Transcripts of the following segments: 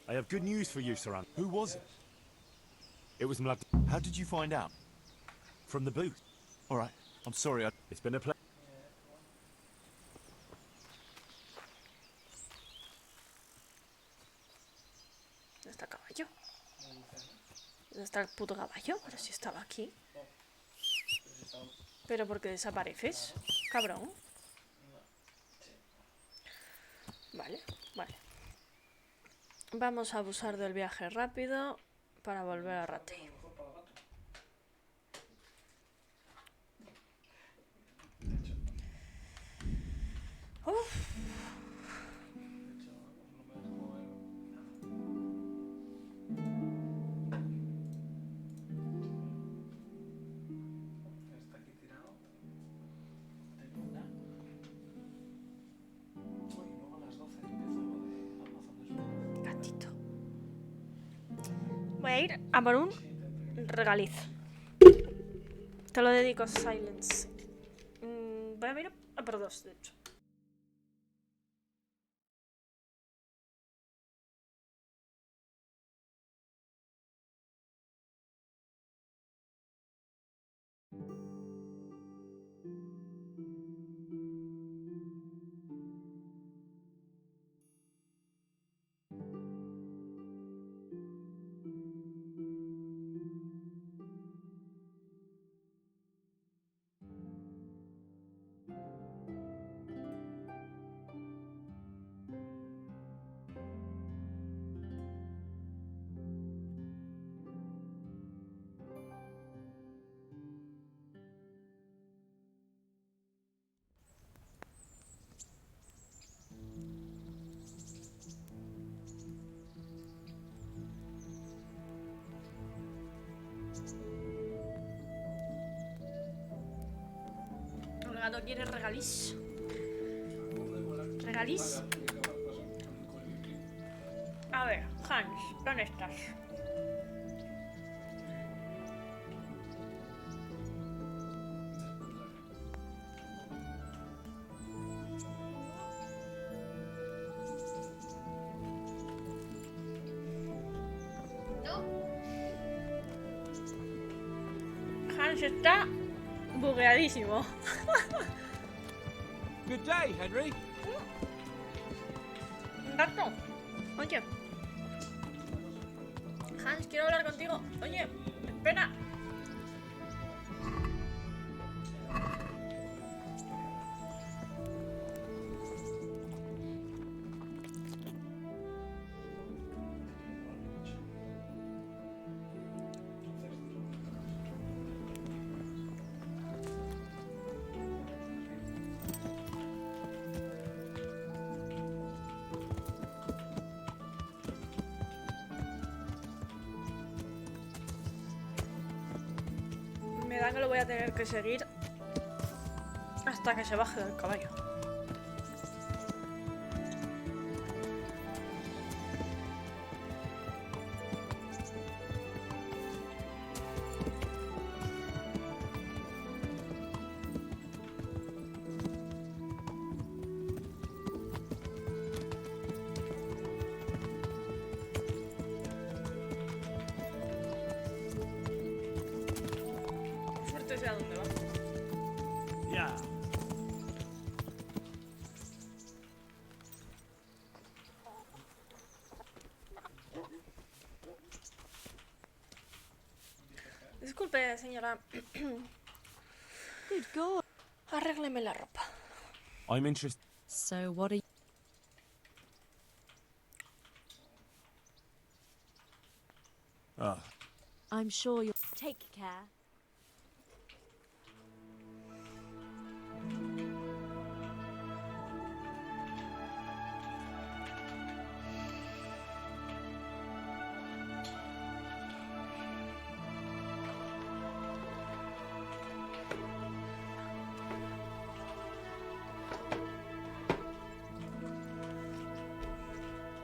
I have good news for you, Saran. Who was it? It was Mlad How did you find out? from the booth. All right. I'm sorry. It's been a pleasure. ¿Dónde está el caballo? ¿Dónde está el puto caballo? Pero si estaba aquí. ¿Pero por qué desapareces? Cabrón. Vale, vale. Vamos a abusar del viaje rápido para volver a Rati. Uf. Gatito. Voy a ir a por un regaliz. Te lo dedico, Silence. Voy a ir a por dos, de hecho. El gato quiere regaliz. ¿Regaliz? A ver, Hans, ¿dónde estás? Hans está bugueadísimo. Good day, Henry. Gato, oye. Hans, quiero hablar contigo. Oye, espera. Me da que lo voy a tener que seguir hasta que se baje del caballo. Suerte sea dónde va. Ya. Disculpe, señora. Good God. Arrégleme la ropa. I'm interested. So what are you... Ah, I'm sure you'll... Take care.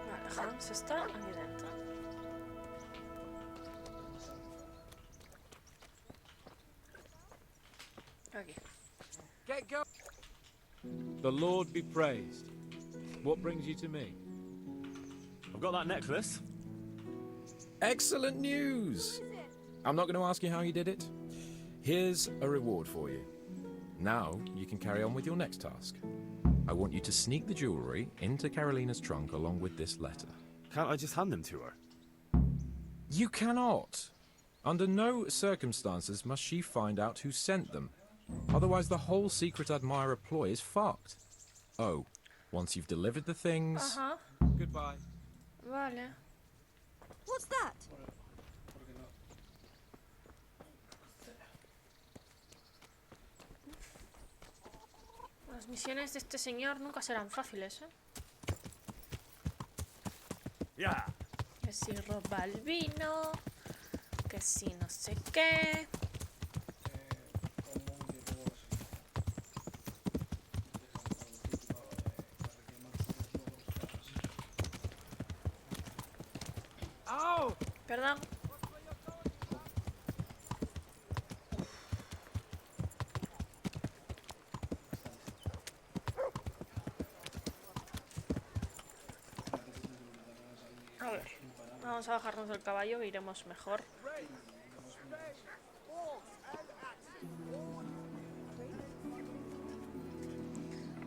Vale, Hans está aquí dentro. Aquí. Get going. The Lord be praised. What brings you to me? I've got that necklace. Excellent news! I'm not going to ask you how you did it. Here's a reward for you. Now you can carry on with your next task. I want you to sneak the jewellery into Carolina's trunk along with this letter. Can't I just hand them to her? You cannot! Under no circumstances must she find out who sent them. Otherwise the whole secret admirer ploy is fucked. Oh, once you've delivered the things... Ajá. Goodbye. Vale. What's that? Las misiones de este señor nunca serán fáciles, ¿eh? Yeah. Que si roba el vino, que si no sé qué. Oh! Perdón. A ver, vamos a bajarnos del caballo e iremos mejor.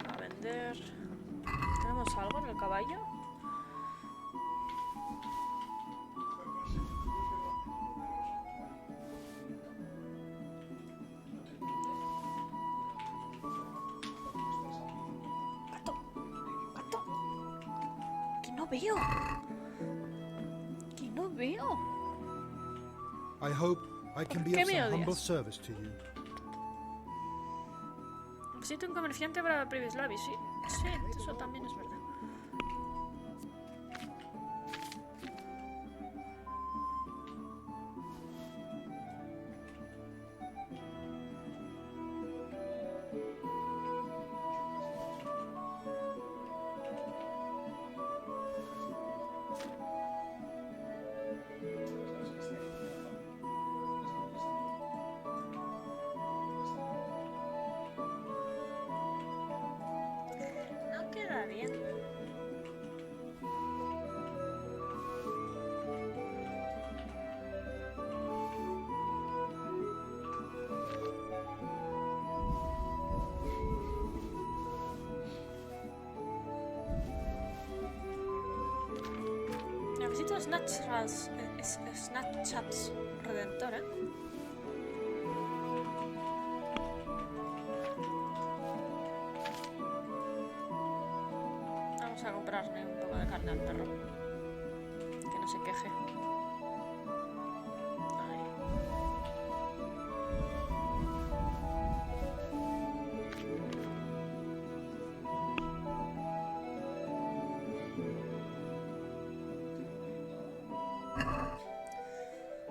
A vender. ¿Tenemos algo en el caballo? Gato, gato. Que no veo. Que no veo. I hope I can be ¿Qué of me some humble odias? service to you. Necesito un comerciante para Previous Lavis, sí. Sí, eso también es verdad. No queda bien. Necesito Snapchats Redentor, ¿eh? Vamos a comprarle un poco de carne al perro. Que no se queje. Ahí.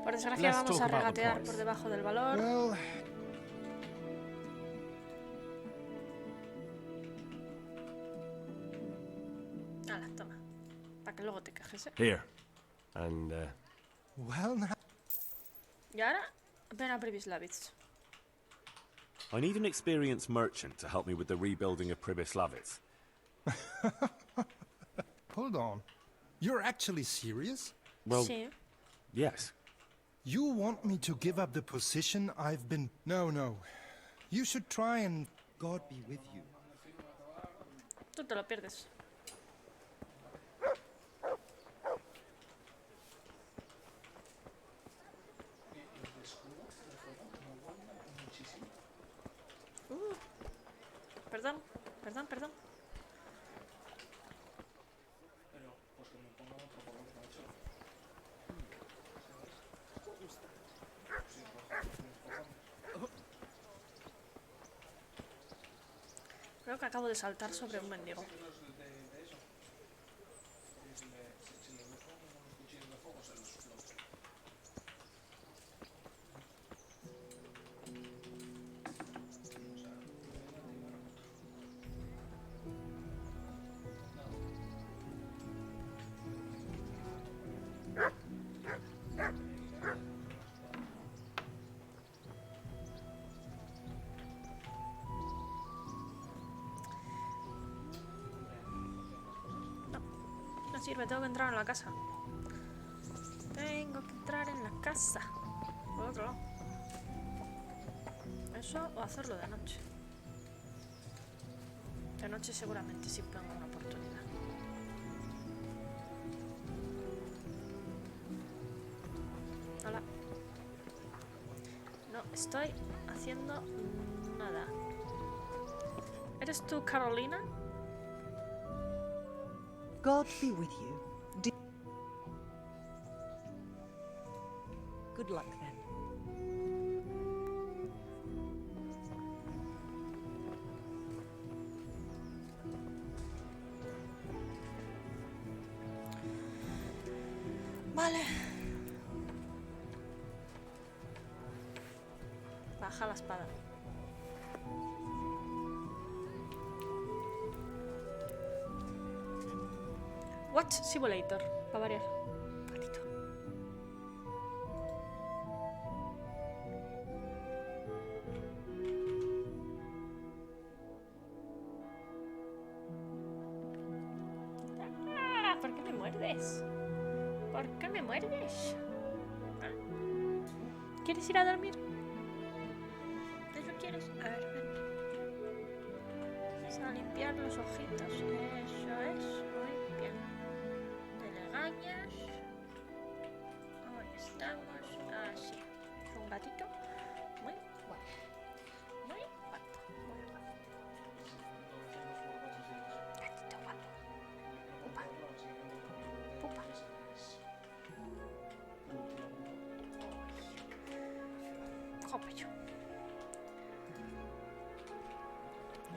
Por desgracia Let's vamos talk a about the regatear price. por debajo del valor. Well, Hala, toma. Para que luego te quejes, ¿eh? Here. And, well now. Y ahora, ven a Previous Lavis. I need an experienced merchant to help me with the rebuilding of Pribyslavitz. Hold on. You're actually serious? Well, Sí. yes. You want me to give up the position I've been... No, no. You should try and... God be with you. Tú te lo pierdes. Perdón, perdón, perdón. Creo que acabo de saltar sobre un mendigo. No sirve, tengo que entrar en la casa. Tengo que entrar en la casa. Por otro lado. Eso o hacerlo de noche. De noche seguramente sí tengo una oportunidad. Hola. No estoy haciendo nada. ¿Eres tú, Carolina? God be with you. Good luck then. Vale. Baja la espada. Watch Simulator. Va a variar. Gatito. Ah, ¿por qué me muerdes? ¿Por qué me muerdes? ¿Quieres ir a dormir? ¿Eso quieres? A ver, ven. Vamos a limpiar los ojitos. Eso es. Muy bien. Te regañas. Ahí estamos. Así. Es un gatito muy guapo. Muy guapo. Muy guapo. Gatito guapo. Pupa. Pupa. Capullo.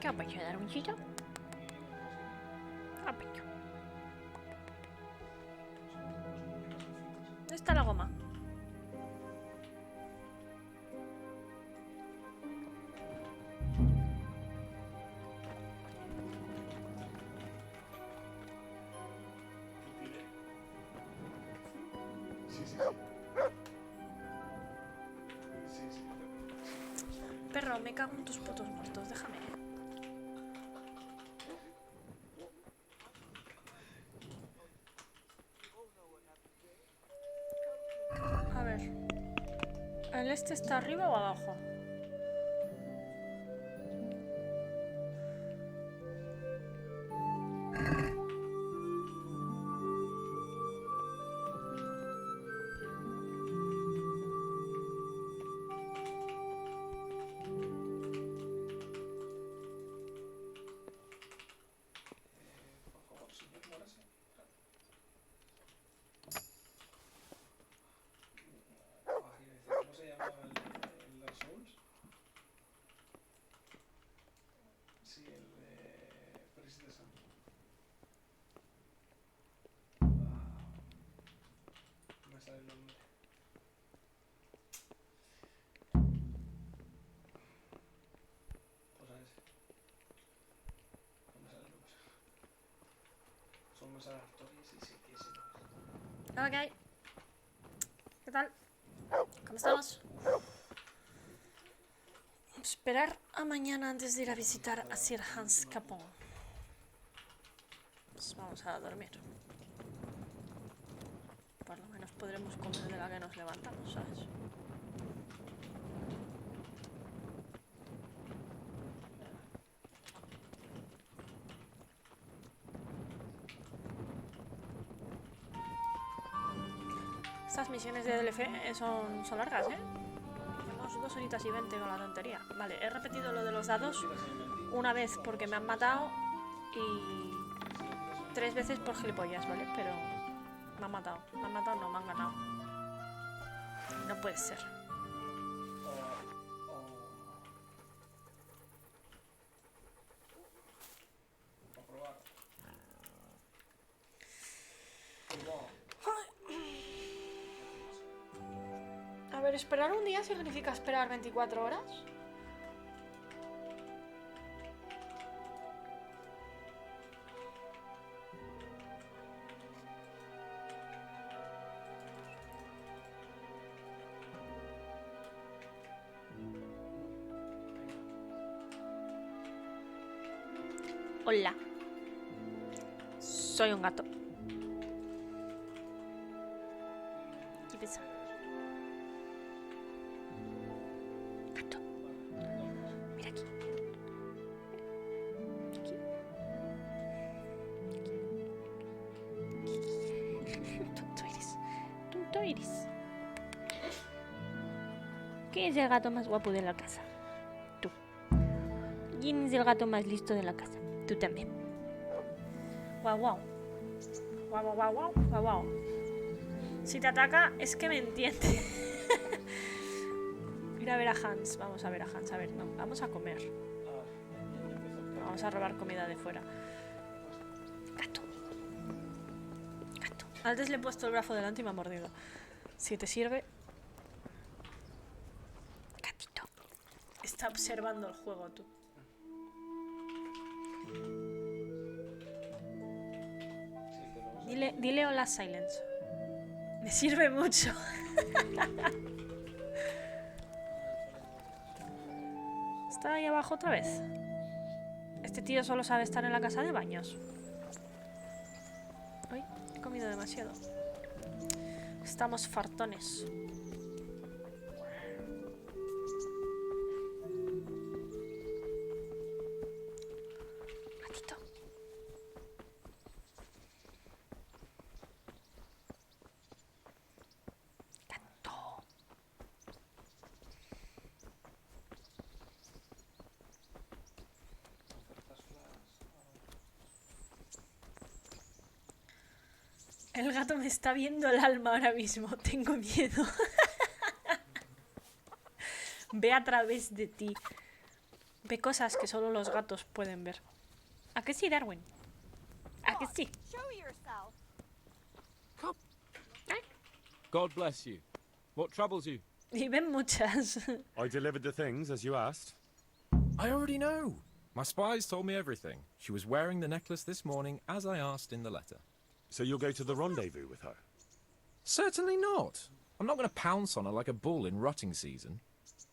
Capullo, dar un chito. Capullo. ¿Dónde está la goma? Perro, me cago en tus putos muertos, déjame. A ver. ¿El este está arriba o abajo? ¿Cómo se llama el Dark Souls? Sí, el Priest de Sam. No me sale el nombre. Pues a ese. No me sale el nombre. Solo me sale actores y sí que ese no es. Ok. ¿Qué tal? ¿Cómo estamos? Esperar a mañana antes de ir a visitar a Sir Hans Capon. Pues vamos a dormir. Por lo menos podremos comer de la que nos levantamos, ¿sabes? Estas misiones de DLC son largas, ¿eh? Tenemos 2 horitas y 20 con la tontería. Vale, he repetido lo de los dados una vez porque me han matado y 3 veces por gilipollas, ¿vale? Pero me han matado. Me han matado, no, me han ganado. No puede ser. A ver, ¿esperar un día significa esperar 24 horas? Hola. Soy un gato. Aquí pesa. Gato. Mira aquí. Tonto eres. Tonto eres. ¿Quién es el gato más guapo de la casa? Tú. ¿Quién es el gato más listo de la casa? Tú también. Guau, guau. Guau, guau, guau, guau, guau, guau. Si te ataca, es que me entiende. Ir a ver a Hans. Vamos a ver a Hans. A ver, no. Vamos a comer. Vamos a robar comida de fuera. Gato. Gato. Antes le he puesto el brazo delante y me ha mordido. Si te sirve. Gatito. Está observando el juego, tú. Dile hola, Silence. Me sirve mucho. ¿Está ahí abajo otra vez? Este tío solo sabe estar en la casa de baños. Uy, he comido demasiado. Estamos fartones. Gatito. Gato. El gato me está viendo el alma ahora mismo. Tengo miedo. Ve a través de ti. Ve cosas que solo los gatos pueden ver. ¿A que sí, Darwin? ¿A que sí? God bless you. What troubles you? Y ven muchas. I delivered the things as you asked. I already know. My spies told me everything. She was wearing the necklace this morning, as I asked in the letter. So you'll go to the rendezvous with her? Certainly not. I'm not going to pounce on her like a bull in rutting season.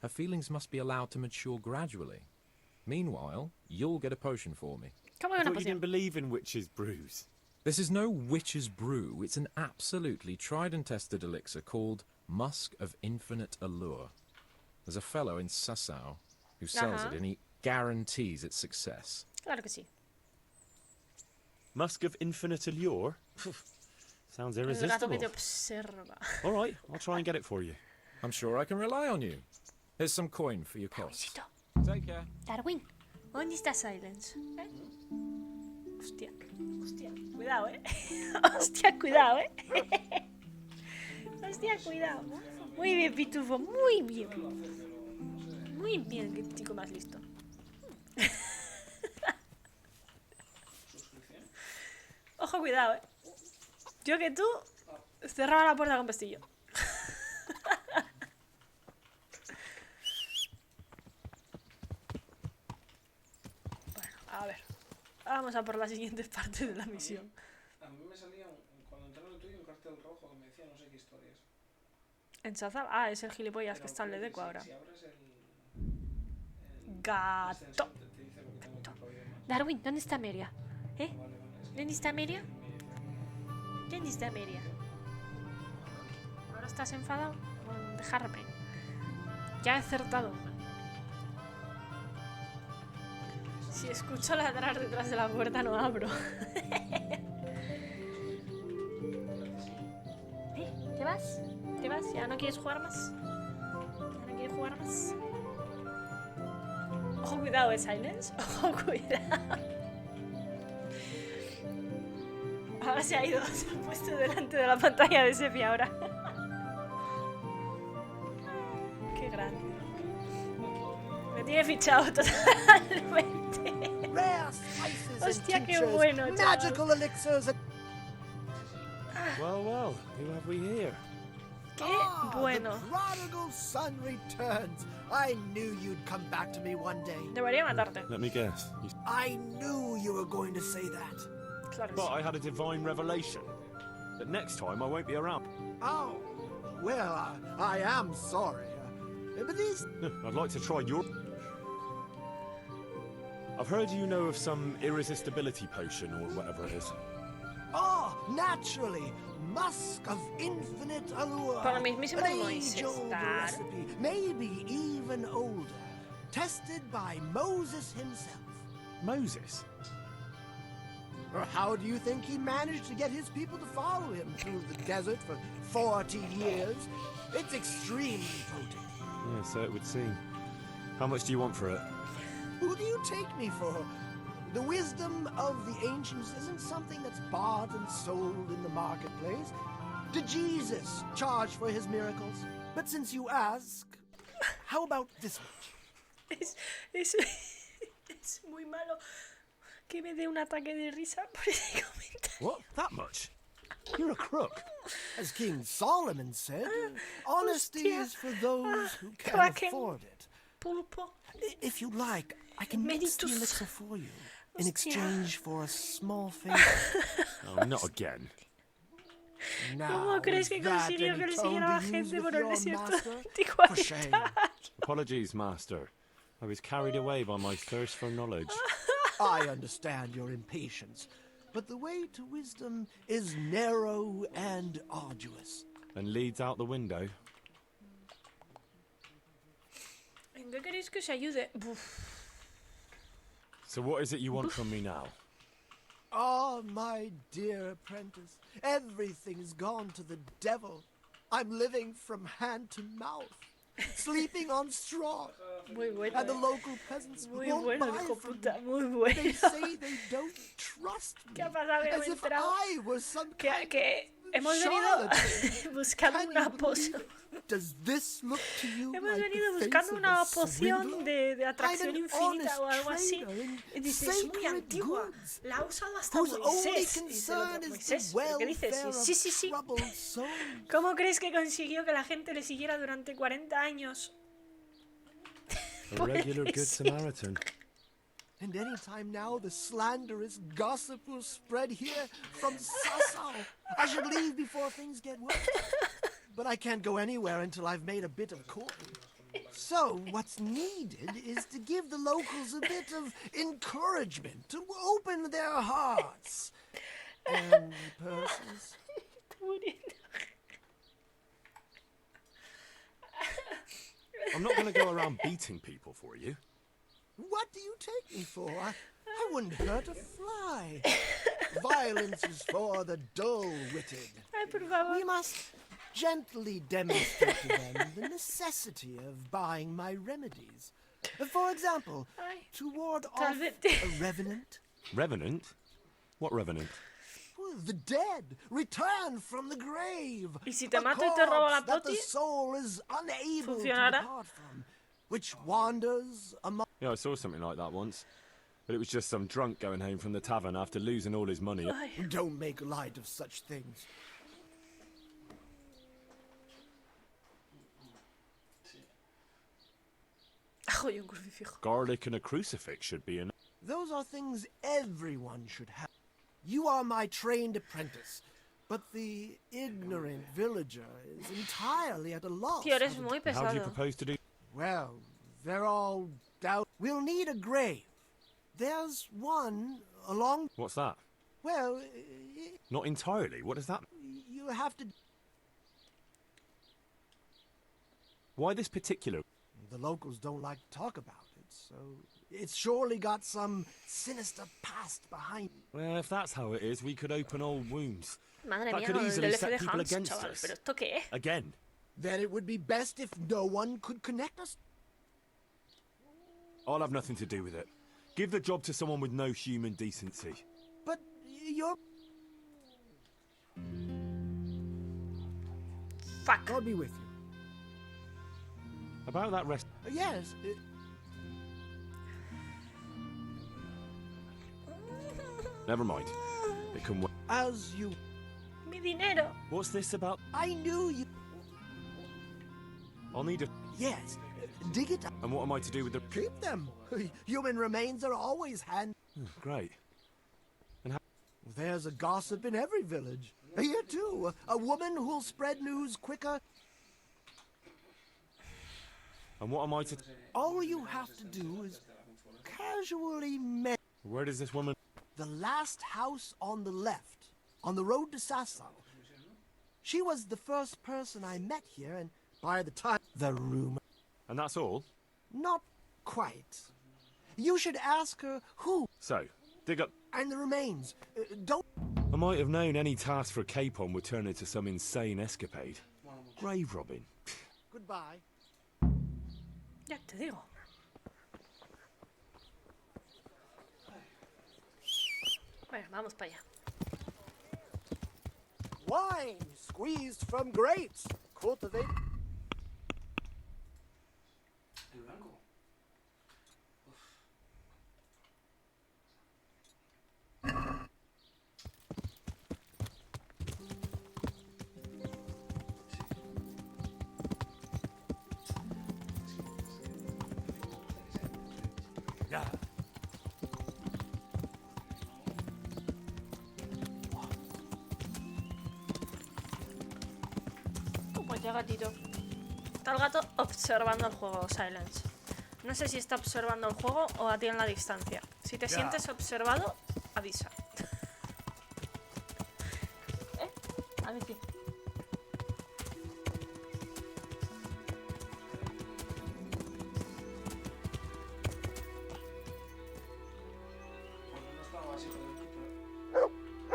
Her feelings must be allowed to mature gradually. Meanwhile, you'll get a potion for me. ¿Cómo I que una thought you didn't poción? believe in witches' brews. This is no witch's brew. It's an absolutely tried and tested elixir called Musk of Infinite Allure. There's a fellow in Sassau who sells it, and he guarantees its success. Claro que sí. Musk of infinite allure? Sounds El gato que irresistible. te observa. All right, I'll try and get it for you. I'm sure I can rely on you. Here's some coin for your cost. Take care. Darwin, ¿dónde está Silence? ¿Eh? Hostia, hostia, cuidado, hostia, cuidado, hostia, cuidado. Muy bien, Pitufo, muy bien. Muy bien, qué chico más listo. Ojo, cuidado, Yo que tú cerraba la puerta con pestillo. Bueno, a ver. Vamos a por la siguiente parte de la misión. A mí me salía, cuando entré en el tuyo, un cartel rojo que me decía no sé qué historia es. En Shazam. Ah, es el gilipollas que está en Ledeco ahora. Si abres el Gato. te dice lo que tengo que probar y demás. Darwin, ¿dónde está Meria? ¿Eh? Vale, es que ¿Dónde está Meria? ¿Dónde está Meria? ¿Ahora estás enfadado con dejarme? Ya he acertado. Si escucho ladrar detrás de la puerta no abro. ¿Te vas? ¿Te vas? ¿Ya no quieres jugar más? ¿Ya no quieres jugar más? Ojo, cuidado, Silence. Ojo, cuidado. Ahora se ha ido, se ha puesto delante de la pantalla de sepia ahora. Qué grande. Me tiene fichado totalmente. Hostia, qué bueno, chaval. Well, well, who have we here? Qué bueno. Prodigal son returns. I knew you'd come back to me one day. Debería matarte. Let me guess. I knew you were going to say that. Claro que But sí. I had a divine revelation. That next time I won't be around. Oh, well, I am sorry. But these... I'd like to try your... I've heard you know of some irresistibility potion or whatever it is. Oh, Ah, naturally. Musk of infinite allure. Para el mismísimo An Moisés, age-old claro. recipe, maybe even older. Tested by Moses himself. Moses? Or how do you think he managed to get his people to follow him through the desert for 40 years? It's extremely potent. Yeah, so it would seem. How much do you want for it? Who do you take me for? The wisdom of the ancients isn't something that's bought and sold in the marketplace. Did Jesus charge for his miracles? But since you ask, how about this much? Es muy malo que me dé un ataque de risa por ese comentario. What? That much? You're a crook. As King Solomon said, honesty hostia. is for those who can Kraken. afford it. Pulpo. If you like, I can mix the Emeritus. elixir for you in Hostia. exchange for a small favor. Oh, not again. Now, ¿Cómo crees que is that consiguió any que le tone siguiera la to use gente with por el your desierto master? durante For 40 shame. años? Apologies, Master. I was carried away by my thirst for knowledge. I understand your impatience, but the way to wisdom is narrow and arduous. And leads out the window. ¿En qué queréis que os ayude? Uf. So what is it you want from me now? Ah, my dear apprentice, everything's gone to the devil. I'm living from hand to mouth, sleeping on straw, Muy bueno. and the local peasants Muy won't bueno, buy hijo from puta. me. Muy bueno. They say they don't trust me, ¿Qué ha pasado? Que no as me he if enterado. I was some kind Que hemos venido charlatan. buscando Can una you poción. believe it? Does this look to you Hemos like venido the face buscando of una a poción swindler? de atracción I'm an infinita o algo honest así. trader in Y dice, es muy sacred antigua. goods, La ha usado hasta whose only Moisés. Y dice el concern otro, is Moisés, the ¿pero qué dices? welfare Sí, sí, of sí. troubled souls. ¿Cómo crees que consiguió que la gente le siguiera durante 40 años? A Por el regular good desierto. Samaritan. And any time now, the slanderous gossip will spread here from Sassau. I should leave before things get worse. But I can't go anywhere until I've made a bit of coin. So, what's needed is to give the locals a bit of encouragement, to open their hearts and purses. I'm not going to go around beating people for you. What do you take me for? I wouldn't hurt a fly. Violence is for the dull-witted. Ay, por favor. We must gently demonstrate to them the necessity of buying my remedies. For example, Ay, to ward tal off vez- a revenant. Revenant? What revenant? The dead return from the grave. ¿Y si te A mato y te robo la corpse that the poti? soul is unable to ¿Funcionará? depart from, which wanders among. Yeah, I saw something like that once. But it was just some drunk going home from the tavern after losing all his money. Ay. Don't make light of such things. Ajo y un crucifijo. Garlic and a crucifix should be in. Those are things everyone should have. You are my trained apprentice, but the ignorant villager is entirely at a loss. Tío, eres how to- muy How do you pesado. propose to do? Well, they're all doubt. We'll need a grave. There's one along. What's that? Well, Not entirely. What does that mean? you have to. Why this particular? The locals don't like to talk about it, so it's surely got some sinister past behind it. Well, if that's how it is, we could open old wounds. Madre That mía, could con el easily DLC set de people Hans, against chaval. us. ¿Pero esto qué es? Again. Then it would be best if no one could connect us. I'll have nothing to do with it. Give the job to someone with no human decency. But you're. Fuck. God be with you. About that rest. Yes. Never mind. It can wait. As you. Mi dinero. What's this about? I knew you. I'll need a. Yes. Dig it up. And what am I to do with the? Keep them. Human remains are always handy. Great. There's a gossip in every village. Here too. A woman who'll spread news quicker. And what am I to? All you have to do is casually mention Where does this woman? the last house on the left on the road to Sasau. She was the first person I met here, and by the time the rumor... And that's all? Not quite. You should ask her who... So, dig up... And the remains. Don't... I might have known any task for Capon would turn into some insane escapade. Grave robbing. Goodbye. Ya te digo. Bueno, vamos para allá. Wine squeezed from grapes. Cultivate... El blanco. Uf. Yeah. Como ya gatito. Está el gato observando el juego, Silence. No sé si está observando el juego o a ti en la distancia. Si te sientes observado, avisa. A ver si. Porque no estaba así, joder, puta.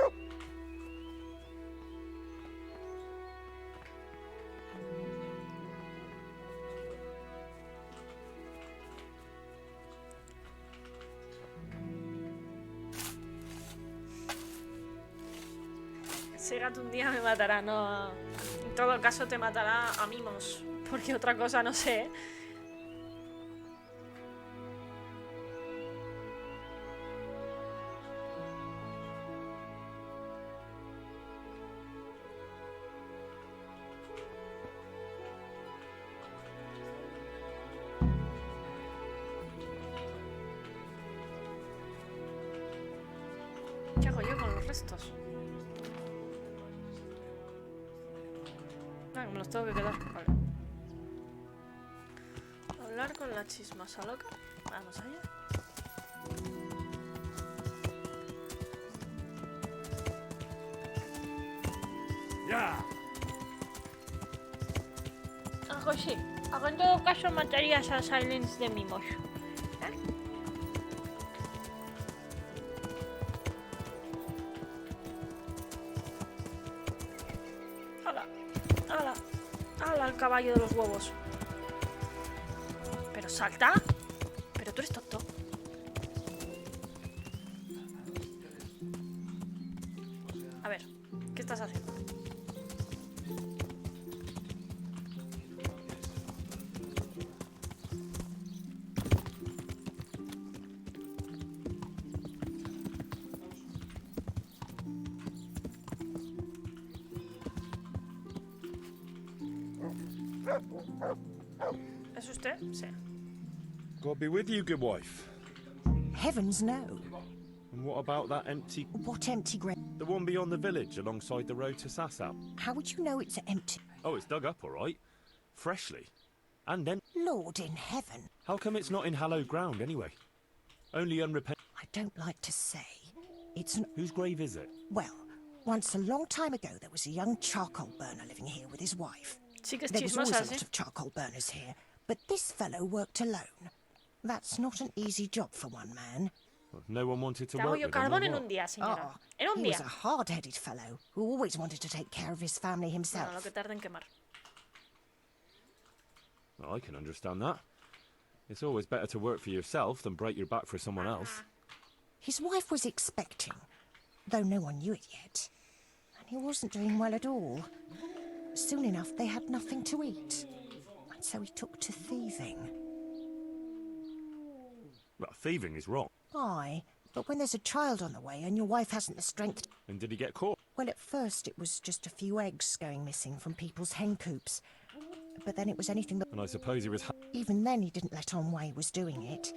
Ese gato un día me matará, no. En todo caso te matará a mimos. Porque otra cosa no sé. ¿Qué hago yo con los restos? Ah, que me los tengo que quedar. Vale. Hablar con la chismosa loca. Vamos allá. Yeah. Algo sí. Algo en todo caso matarías a Silence de mimos. ¡Hala! ¡Hala! ¡Hala al caballo de los huevos! ¿Pero salta? ¿Pero tú eres tonto? A ver, ¿qué estás haciendo? ¿Es usted? Sí. God be with you, good wife. Heavens, no. And what about that empty... What empty grave? The one beyond the village, alongside the road to Sasau? How would you know it's empty? Oh, it's dug up, all right. Freshly. And then... Lord in heaven. How come it's not in hallowed ground, anyway? Only unrepentant... I don't like to say. It's an... Whose grave is it? Well, once a long time ago, there was a young charcoal burner living here with his wife. Sí que es There was always chismosa, a ¿sí? lot of charcoal burners here, but this fellow worked alone. That's not an easy job for one man. Well, no one wanted to Te hago work yo with him, or carbón en what? un día, señora. Oh, En un he día. was a hard-headed fellow who always wanted to take care of his family Bueno, lo himself. que tarda en quemar. Well, I can understand that. It's always better to work for yourself than break your back for someone else. His wife was expecting, though no one knew it yet. And he wasn't doing well at all. Soon enough, they had nothing to eat. And so he took to thieving. Well, thieving is wrong. Aye, but when there's a child on the way and your wife hasn't the strength... And did he get caught? Well, at first it was just a few eggs going missing from people's hen coops. But then it was anything but... And I suppose he was... Even then he didn't let on why he was doing it.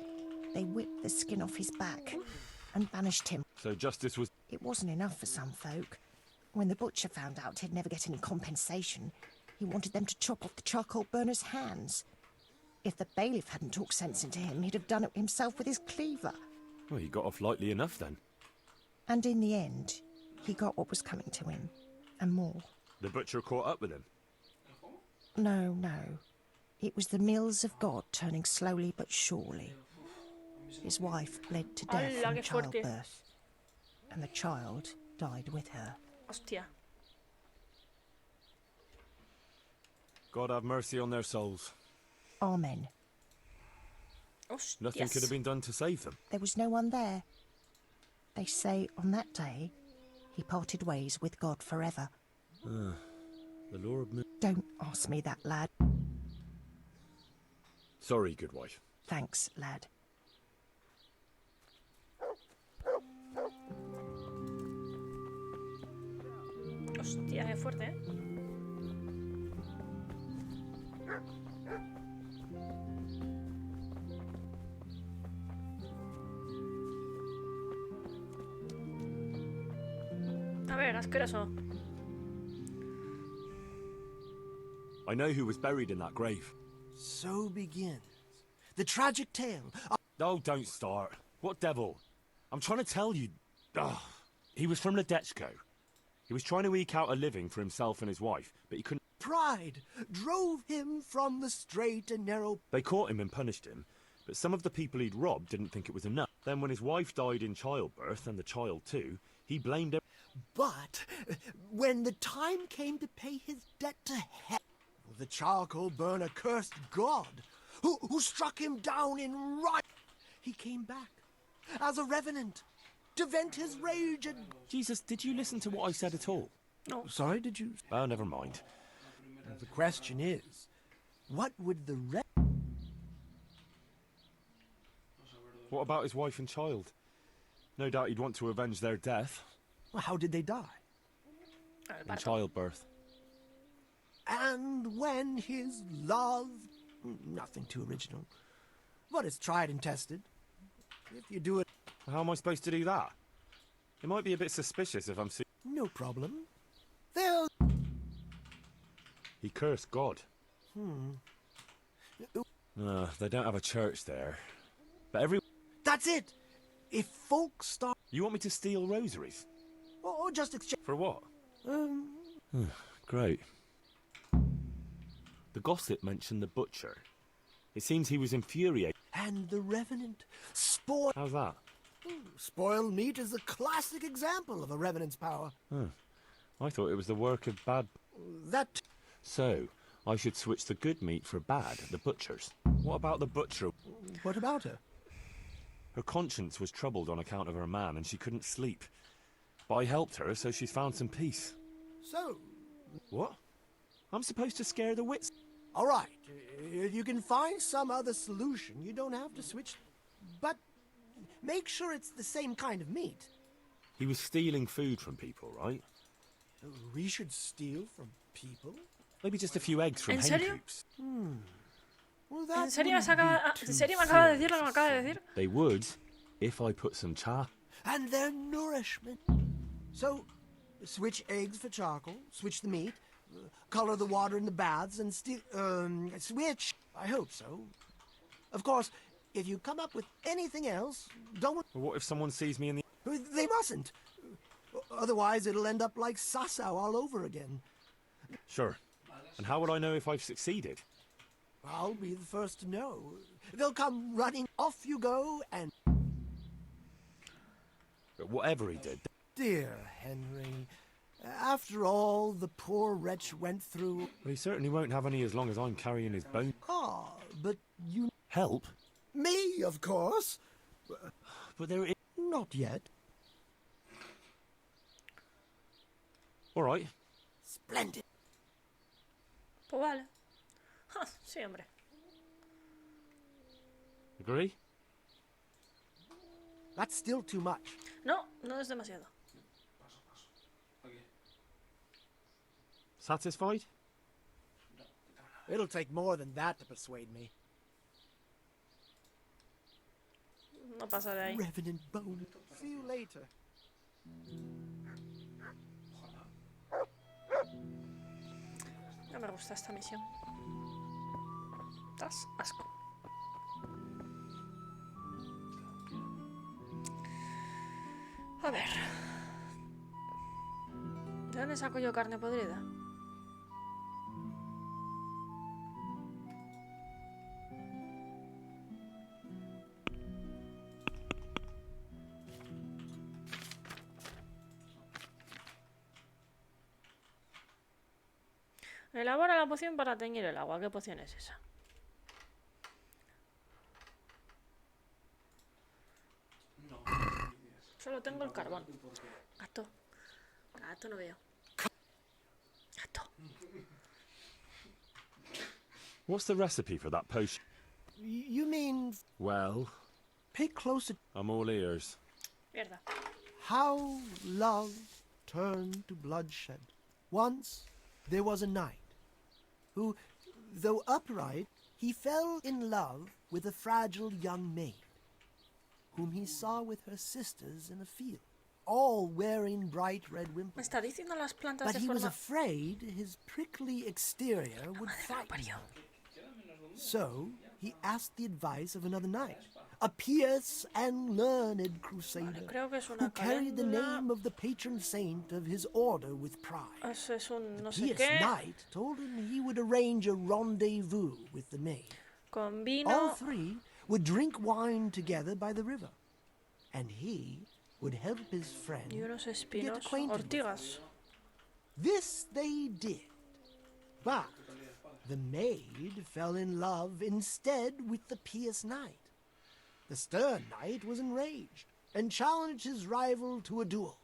They whipped the skin off his back and banished him. So justice was... It wasn't enough for some folk. When the butcher found out he'd never get any compensation, he wanted them to chop off the charcoal burner's hands. If the bailiff hadn't talked sense into him, he'd have done it himself with his cleaver. Well, he got off lightly enough then. And in the end, he got what was coming to him, and more. The butcher caught up with him. No, no. It was the mills of God turning slowly but surely. His wife bled to death ¡Hala, in qué fuerte! childbirth, and the child died with her. Hostia. God have mercy on their souls. Amen. Nothing could have been done to save them. There was no one there. They say on that day, he parted ways with God forever. The Lord... Don't ask me that, lad. Sorry, good wife. Thanks, lad. Hostia, qué fuerte, ¿eh? A ver, asqueroso. I know who was buried in that grave. So begins the tragic tale. Oh, don't start. What devil? I'm trying to tell you. Ugh. He was from Ledechko. He was trying to eke out a living for himself and his wife, but he couldn't. Pride drove him from the straight and narrow. They caught him and punished him, but some of the people he'd robbed didn't think it was enough. Then when his wife died in childbirth, and the child too, he blamed everyone. But when the time came to pay his debt to hell, the charcoal burner cursed God, who struck him down in right. He came back as a revenant to vent his rage and... Jesus, did you listen to what I said at all? No, sorry, did you? Well, never mind. The question is, what would the What about his wife and child? No doubt he'd want to avenge their death. Well, how did they die? In childbirth. And when his love... Nothing too original. But it's tried and tested. If you do it... How am I supposed to do that? It might be a bit suspicious if I'm seeing... No problem. They'll... He cursed God. They don't have a church there. But every... That's it! If folks start... You want me to steal rosaries? Or just exchange... For what? Great. The gossip mentioned the butcher. It seems he was infuriated. And the revenant spoil... How's that? Spoiled meat is a classic example of a revenant's power. I thought it was the work of bad... That... So, I should switch the good meat for bad at the butcher's. What about the butcher? What about her? Her conscience was troubled on account of her man, and she couldn't sleep. But I helped her, so she's found some peace. So... What? I'm supposed to scare the wits? All right. If you can find some other solution, you don't have to switch. But make sure it's the same kind of meat. He was stealing food from people, right? We should steal from people? Maybe just a few eggs from ¿En hen serio? coops. Well, that ¿En serio wouldn't me acaba de decir lo que me acaba de decir? They would, if I put some char... And their nourishment. So, switch eggs for charcoal, switch the meat, color the water in the baths, and switch. I hope so. Of course, if you come up with anything else, don't... Well, what if someone sees me in the... They mustn't. Otherwise, it'll end up like Sasau all over again. Sure. And how would I know if I've succeeded? I'll be the first to know. They'll come running. Off you go, and... But whatever he did... Dear Henry, after all the poor wretch went through... Well, he certainly won't have any as long as I'm carrying his bone. Ah, but you... Help? Me, of course. But there is... Not yet. All right. Splendid. Pues vale. Ja, sí, hombre. Agree? That's still too much. No, no es demasiado. Satisfied? It'll take more than that to persuade me. No pasa de ahí. Revenant bone. See you later. No me gusta esta misión. Das asco. A ver. ¿De dónde saco yo carne podrida? Elabora la poción para teñir el agua. ¿Qué poción es esa? No. Solo tengo el carbón. Gato. Gato no veo. Gato. What's the recipe for that potion? You mean... Well, Pay close I'm all ears. Mierda. How love turned to bloodshed. Once there was a knight who, though upright, he fell in love with a fragile young maid, whom he saw with her sisters in a field, all wearing bright red Me wimples. está diciendo las plantas But de he was forma... afraid his prickly exterior would frighten him. So he asked the advice of another knight, a pious and learned crusader, creo que es who una carried the caléndula. name of the patron saint of his order with pride. Eso es un no The sé pious qué. knight told him he would arrange a rendezvous with the maid. Con All vino. three would drink wine together by the river, and he would help his friend Y unos get espinos. acquainted with her. Ortigas. This they did, but the maid fell in love instead with the pious knight. The stern knight was enraged and challenged his rival to a duel.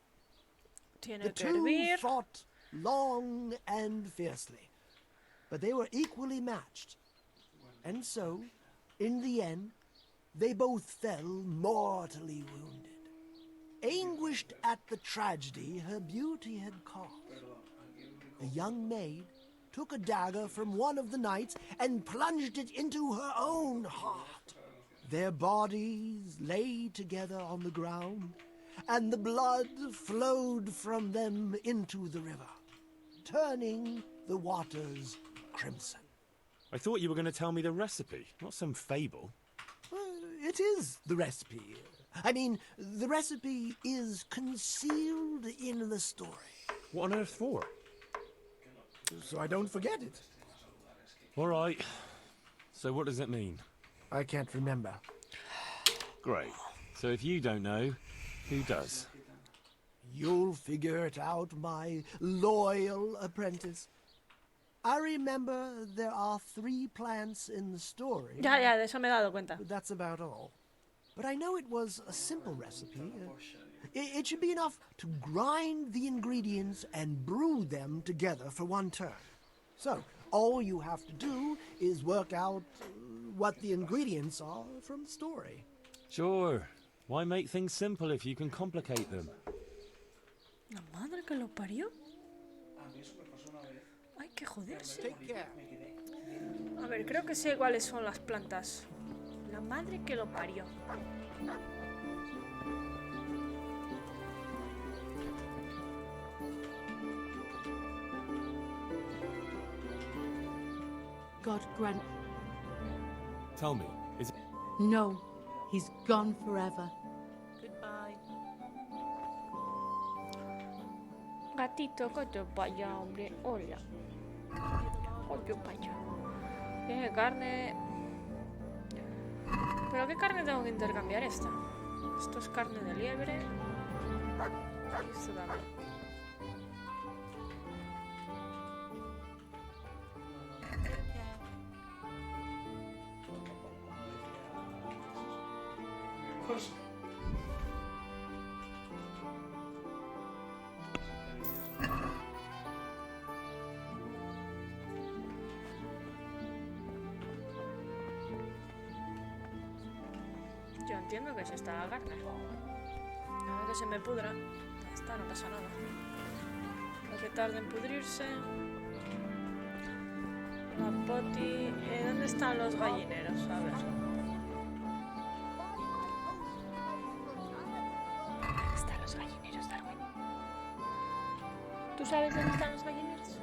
The Tiene que two hervir. fought long and fiercely, but they were equally matched. And so, in the end, they both fell mortally wounded. Anguished at the tragedy her beauty had caused, the young maid took a dagger from one of the knights and plunged it into her own heart. Their bodies lay together on the ground, and the blood flowed from them into the river, turning the waters crimson. I thought you were going to tell me the recipe, not some fable. It is the recipe. I mean, the recipe is concealed in the story, What on earth for? so I don't forget it. All right. So what does it mean? I can't remember. Great. So if you don't know, who does? You'll figure it out, my loyal apprentice. I remember there are 3 plants in the story. Ya, ya, de eso me he dado cuenta. But that's about all. But I know it was a simple recipe. It should be enough to grind the ingredients and brew them together for one turn. So, all you have to do is work out what the ingredients are from the story. Sure. Why make things simple if you can complicate them? La madre que lo parió. A mí eso me pasó una vez. Hay que joderse. Take care. Me quedé. A ver, creo que sé cuáles son las plantas. La madre que lo parió. God grant. Tell me, is it... No, he's gone forever. Goodbye. Gatito, coño para allá, hombre. Hola. Coño para allá. Tiene carne. ¿Pero qué carne tengo que intercambiar esta? Esto es carne de liebre. Y esto también. Yo entiendo que es esta la carne. No que se me pudra. Ya está, no pasa nada. Lo que tarde en pudrirse. La poti. ¿Dónde están los gallineros? A ver. ¿Dónde están los gallineros, Darwin? ¿Tú sabes dónde están los gallineros?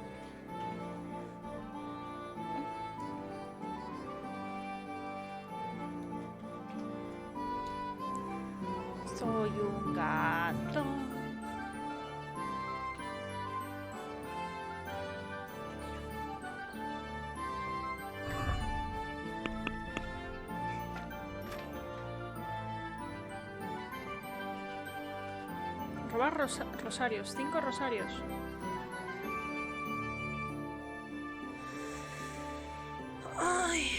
Soy un gato. Robar rosarios. 5 rosarios. Ay.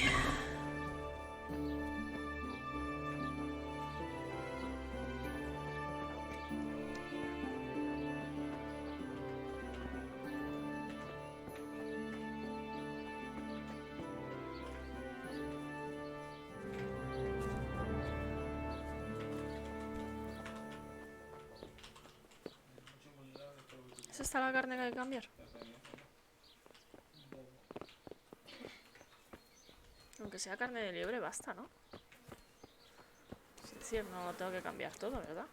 ¿Esa está la carne que hay que cambiar? Aunque sea carne de liebre, basta, ¿no? Es decir, no lo tengo que cambiar todo, ¿verdad?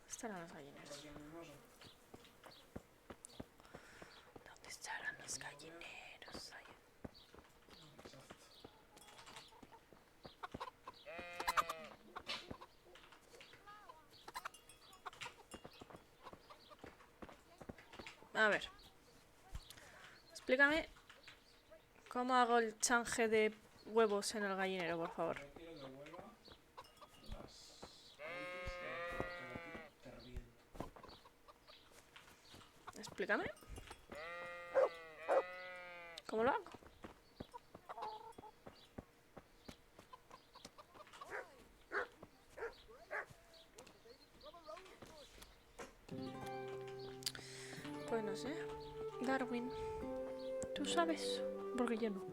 ¿Estarán los gallineros? ¿Dónde estarán los gallineros? Ahí. A ver. Explícame cómo hago el change de huevos en el gallinero, por favor. Explícame. ¿Cómo lo hago? Pues no sé. Darwin, ¿tú sabes? Porque yo no.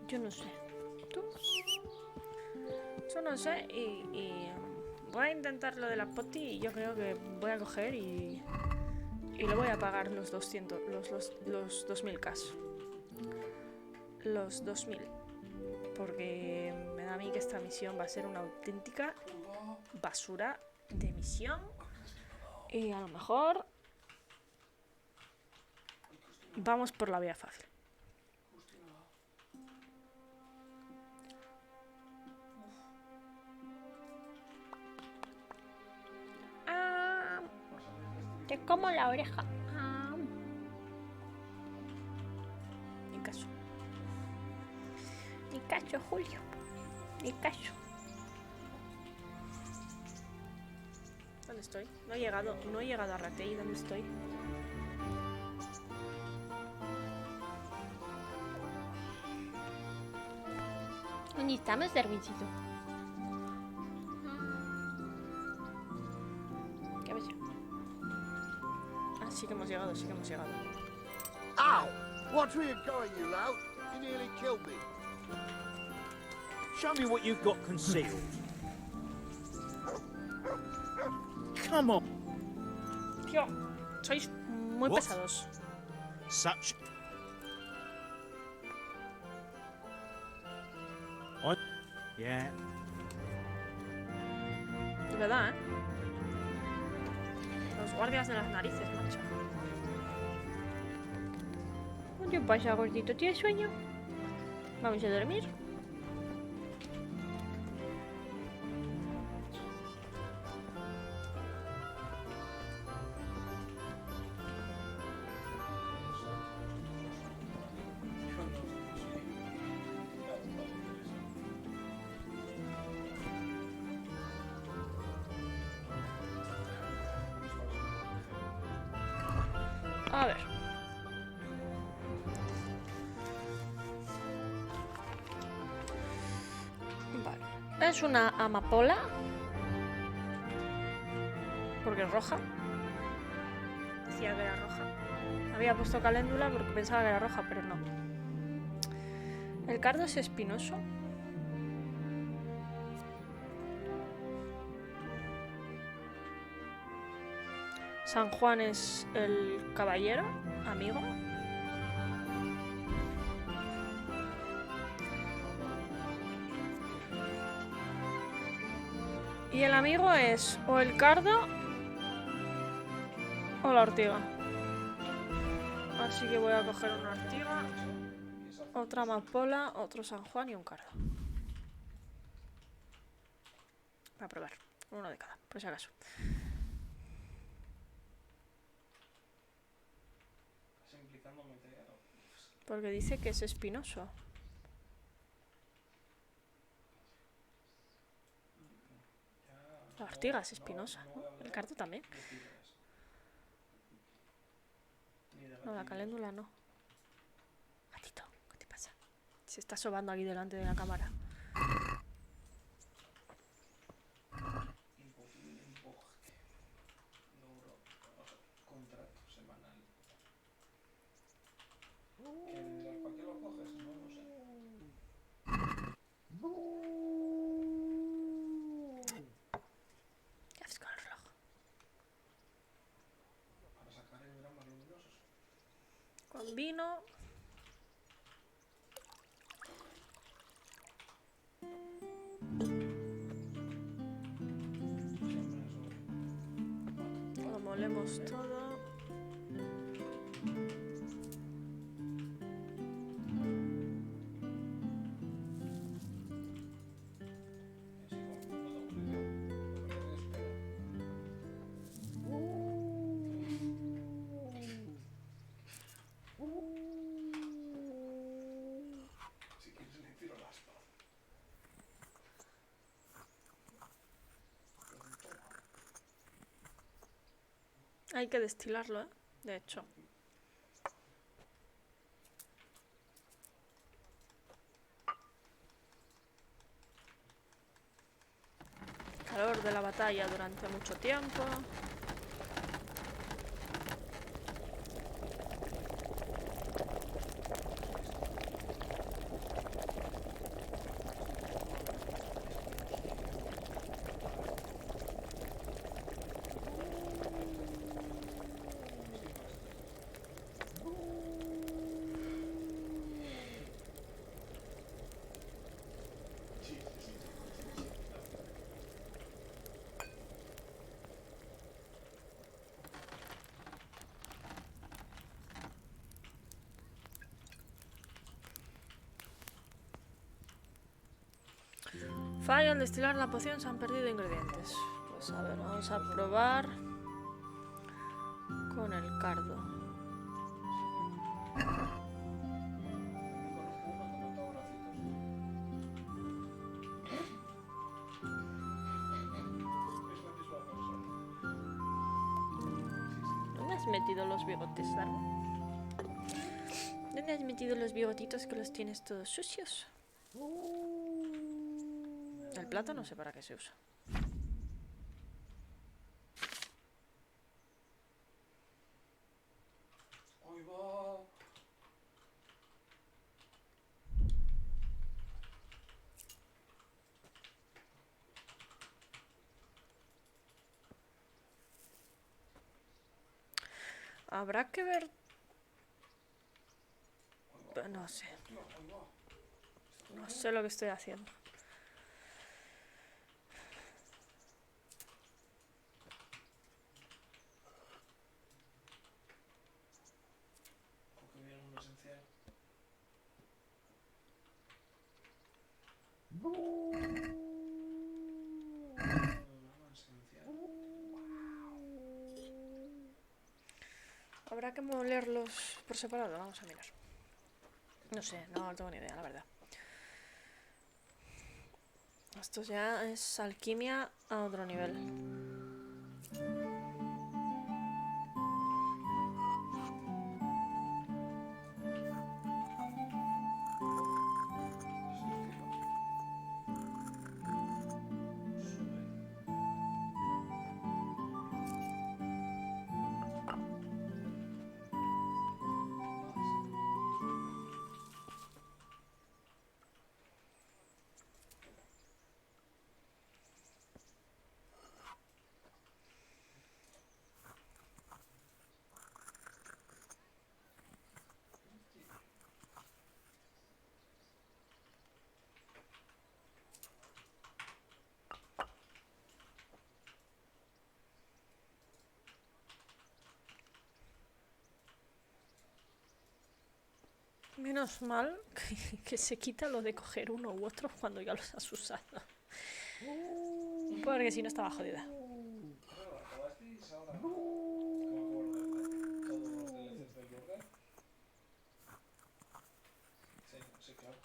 Yo no sé. ¿Tú? Yo no sé y voy a intentar lo de la poti y yo creo que voy a coger y le voy a pagar los 200, los 2000k. Los 2000. Porque me da a mí que esta misión va a ser una auténtica basura de misión. Y a lo mejor vamos por la vía fácil. Ah, te como la oreja. Ah. Ni caso. Ni caso, Julio. Ni caso. ¿Dónde estoy? No he llegado a Ratei. ¿Dónde estoy? ¿Dónde estamos, Darwincito? ¿Qué ves? Ah, sí que hemos llegado, sí que hemos llegado. Ow! Watch where you're going, you lout. You nearly killed me. Show me what you've got concealed. Come on. Tío, sois muy What? pesados. Such. Yeah. De verdad, ¿eh? Los guardias de las narices, macho. ¿Qué pasa, gordito? ¿Tienes sueño? Vamos a dormir. A ver. Vale. Es una amapola. Porque es roja. Decía que era roja. Había puesto caléndula porque pensaba que era roja, pero no. El cardo es espinoso. San Juan es el caballero, amigo. Y el amigo es o el cardo o la ortiga. Así que voy a coger una ortiga, otra amapola, otro San Juan y un cardo. Voy a probar, uno de cada, por si acaso. Porque dice que es espinoso. La ortiga es espinosa, ¿no? El cardo también. No, la caléndula no. Gatito, ¿qué te pasa? Se está sobando aquí delante de la cámara. Contrato semanal. ¿Para qué lo coges? No lo sé. ¿Qué haces con el reloj? Para sacar el gramos luminosos. Con vino. Lo molemos todo. Si quieres le tiro la espada. Hay que destilarlo, ¿eh? De hecho. Calor de la batalla durante mucho tiempo. Falla al destilar la poción, se han perdido ingredientes. Pues a ver, vamos a probar con el cardo. ¿Dónde has metido los bigotes, Darwin? ¿Dónde has metido los bigotitos que los tienes todos sucios? El plato no sé para qué se usa. Ahí va. Habrá que ver... No sé. No sé lo que estoy haciendo. Porque viene un esencial. Habrá que molerlos por separado, vamos a mirar. No sé, no tengo ni idea, la verdad. Esto ya es alquimia a otro nivel. Menos mal que se quita lo de coger uno u otro cuando ya los has usado. Porque si no estaba jodida. ¿Acabasteis ahora? Que me acuerdo de todos los DLCs del burger. Sí, sí, claro.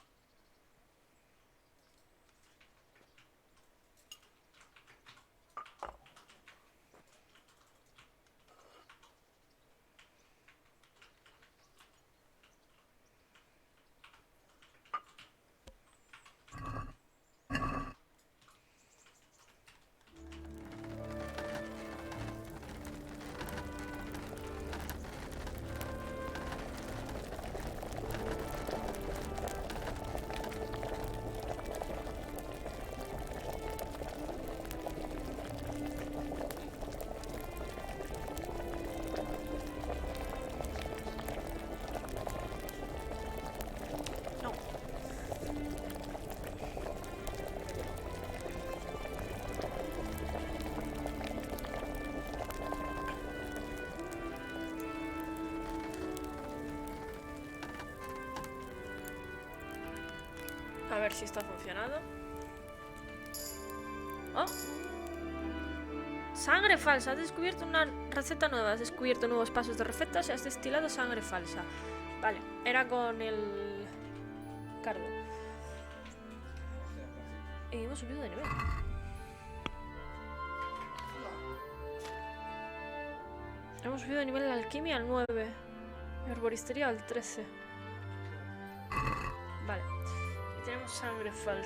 A ver si está funcionando. ¡Oh! Sangre falsa. Has descubierto una receta nueva. Has descubierto nuevos pasos de recetas y has destilado sangre falsa. Vale, era con el cardo. Y hemos subido de nivel. Hemos subido de nivel en la alquimia al 9. Herboristería al 13. Vale. Y tenemos sangre falsa.